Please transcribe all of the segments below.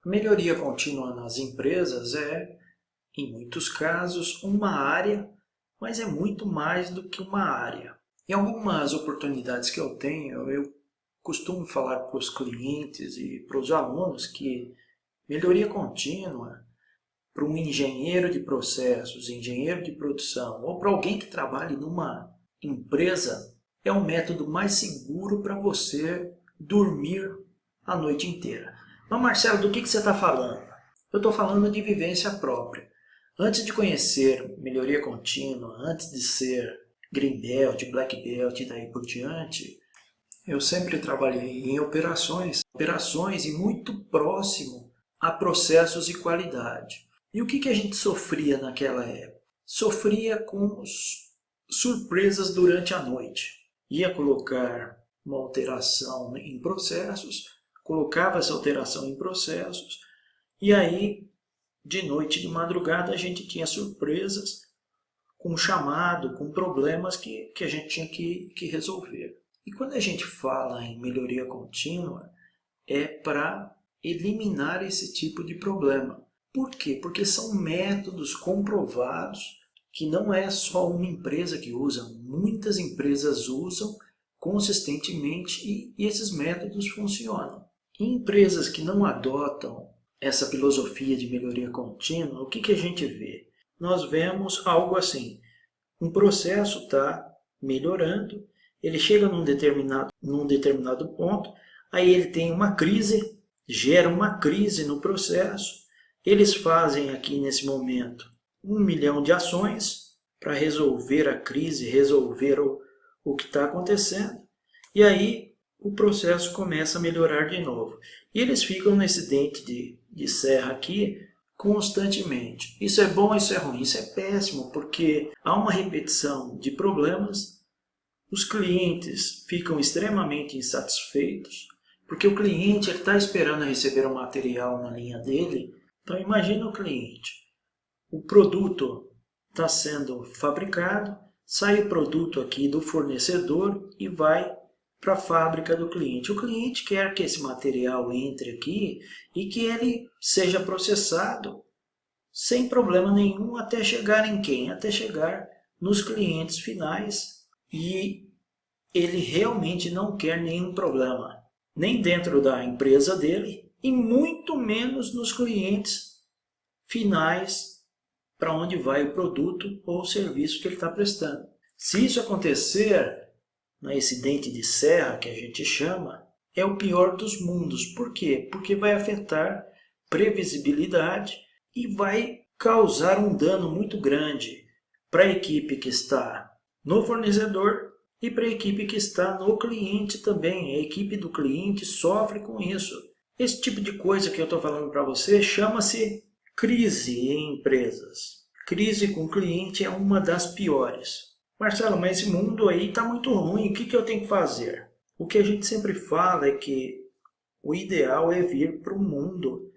A melhoria contínua nas empresas é, em muitos casos, uma área, mas é muito mais do que uma área. Em algumas oportunidades que eu tenho, eu costumo falar para os clientes e para os alunos que melhoria contínua para um engenheiro de processos, engenheiro de produção ou para alguém que trabalhe numa empresa é o método mais seguro para você dormir a noite inteira. Mas Marcelo, do que você está falando? Eu estou falando de vivência própria. Antes de conhecer melhoria contínua, antes de ser Green Belt, Black Belt e daí por diante, eu sempre trabalhei em operações e muito próximo a processos e qualidade. E o que a gente sofria naquela época? Sofria com surpresas durante a noite. Ia colocar uma alteração em processos, colocava essa alteração em processos, e aí, de noite e de madrugada, a gente tinha surpresas com chamado, com problemas que a gente tinha que resolver. E quando a gente fala em melhoria contínua, é para eliminar esse tipo de problema. Por quê? Porque são métodos comprovados que não é só uma empresa que usa, muitas empresas usam consistentemente e esses métodos funcionam. Em empresas que não adotam essa filosofia de melhoria contínua, o que a gente vê? Nós vemos algo assim, um processo está melhorando, ele chega num determinado ponto, aí ele tem uma crise, gera uma crise no processo, eles fazem aqui nesse momento 1 milhão de ações para resolver a crise, resolver o que está acontecendo, e aí o processo começa a melhorar de novo. E eles ficam nesse dente de serra aqui constantemente. Isso é bom, isso é ruim, isso é péssimo, porque há uma repetição de problemas, os clientes ficam extremamente insatisfeitos, porque o cliente está esperando receber o material na linha dele. Então imagina o cliente, o produto está sendo fabricado, sai o produto aqui do fornecedor e vai para a fábrica do cliente. O cliente quer que esse material entre aqui e que ele seja processado sem problema nenhum até chegar em quem? Até chegar nos clientes finais. E ele realmente não quer nenhum problema, nem dentro da empresa dele e muito menos nos clientes finais para onde vai o produto ou o serviço que ele está prestando. Se isso acontecer, esse dente de serra que a gente chama, é o pior dos mundos. Por quê? Porque vai afetar previsibilidade e vai causar um dano muito grande para a equipe que está no fornecedor e para a equipe que está no cliente também. A equipe do cliente sofre com isso. Esse tipo de coisa que eu estou falando para você chama-se crise em empresas. Crise com o cliente é uma das piores. Marcelo, mas esse mundo aí está muito ruim, o que eu tenho que fazer? O que a gente sempre fala é que o ideal é vir para um mundo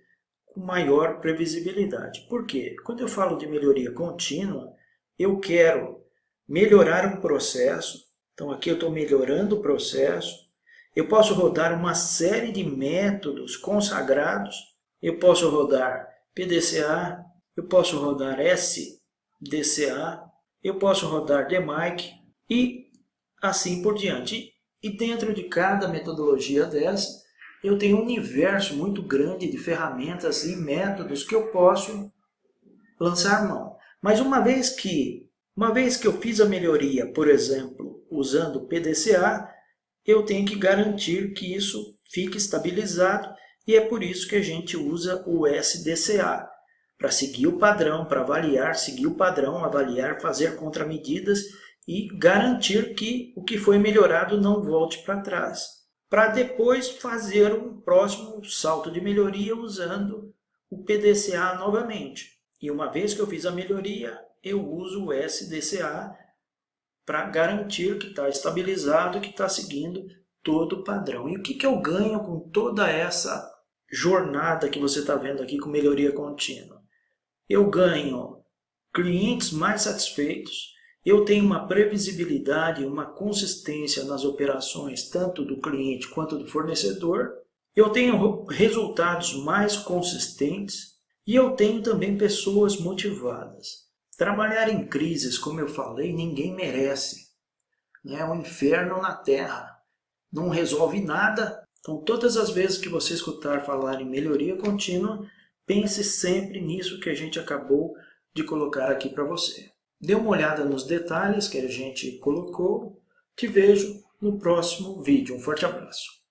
com maior previsibilidade. Por quê? Quando eu falo de melhoria contínua, eu quero melhorar um processo. Então aqui eu estou melhorando o processo. Eu posso rodar uma série de métodos consagrados. Eu posso rodar PDCA, eu posso rodar SDCA, eu posso rodar DMAIC e assim por diante. E dentro de cada metodologia dessa, eu tenho um universo muito grande de ferramentas e métodos que eu posso lançar mão. Mas uma vez que eu fiz a melhoria, por exemplo, usando PDCA, eu tenho que garantir que isso fique estabilizado e é por isso que a gente usa o SDCA, para seguir o padrão, para avaliar, seguir o padrão, avaliar, fazer contramedidas e garantir que o que foi melhorado não volte para trás. Para depois fazer um próximo salto de melhoria usando o PDCA novamente. E uma vez que eu fiz a melhoria, eu uso o SDCA para garantir que está estabilizado, que está seguindo todo o padrão. E o que eu ganho com toda essa jornada que você está vendo aqui com melhoria contínua? Eu ganho clientes mais satisfeitos, eu tenho uma previsibilidade, uma consistência nas operações, tanto do cliente quanto do fornecedor, Eu tenho resultados mais consistentes e eu tenho também pessoas motivadas. Trabalhar em crises, como eu falei, ninguém merece. É um inferno na Terra. Não resolve nada. Então, todas as vezes que você escutar falar em melhoria contínua, pense sempre nisso que a gente acabou de colocar aqui para você. Dê uma olhada nos detalhes que a gente colocou. Te vejo no próximo vídeo. Um forte abraço.